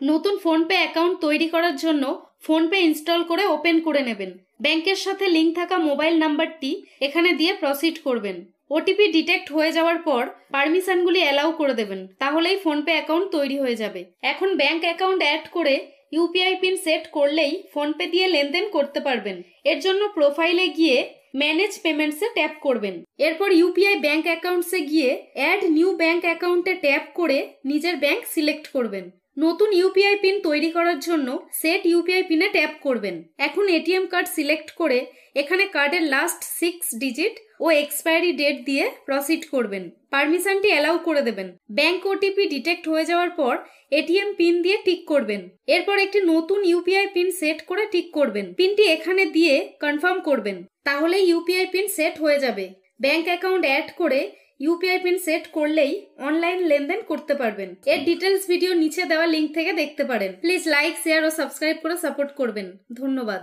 নতুন PhonePe account তৈরি করার জন্য ফোনপে ইনস্টল করে ওপেন করে নেবেন। ব্যাংকের সাথে লিংক থাকা মোবাইল নাম্বারটি এখানে দিয়ে প্রসিড করবেন। ওটিপি ডিটেক্ট হয়ে যাওয়ার পর পারমিশনগুলি অ্যালাউ করে দেবেন, তাহলেই ফোনপে অ্যাকাউন্ট তৈরি হয়ে যাবে। এখন ব্যাংক অ্যাকাউন্ট অ্যাড করে ইউপিআই পিন সেট করলেই ফোনপে দিয়ে লেনদেন করতে পারবেন। এর জন্য প্রোফাইলে গিয়ে ম্যানেজ পেমেন্টসে ট্যাপ করবেন। এরপর ইউপিআই ব্যাংক অ্যাকাউন্টসে গিয়ে অ্যাড নিউ ব্যাংক অ্যাকাউন্টে ট্যাপ করে নিজের ব্যাংক সিলেক্ট করবেন। নতুন ইউপিআই পিন তৈরি করার জন্য সেট ইউপিআই পিনে ট্যাপ করবেন। এখন এটিএম কার্ড সিলেক্ট করে এখানে কার্ডের লাস্ট 6 ডিজিট ও এক্সপায়ারি ডেট দিয়ে প্রসিড করবেন। পারমিশনটি অ্যালাউ করে দেবেন। ব্যাংক ওটিপি ডিটেক্ট হয়ে যাওয়ার পর এটিএম পিন দিয়ে টিক করবেন। এরপর একটি নতুন ইউপিআই পিন সেট করে টিক করবেন। পিনটি এখানে দিয়ে কনফার্ম করবেন, তাহলে ইউপিআই পিন সেট হয়ে যাবে। ব্যাংক অ্যাকাউন্ট অ্যাড করে ইউপিআই পিন সেট করলেই অনলাইন লেনদেন করতে পারবেন। এর ডিটেলস ভিডিও নিচে দেওয়া লিংক থেকে দেখতে পারেন। প্লিজ লাইক, শেয়ার ও সাবস্ক্রাইব করে সাপোর্ট করবেন। ধন্যবাদ।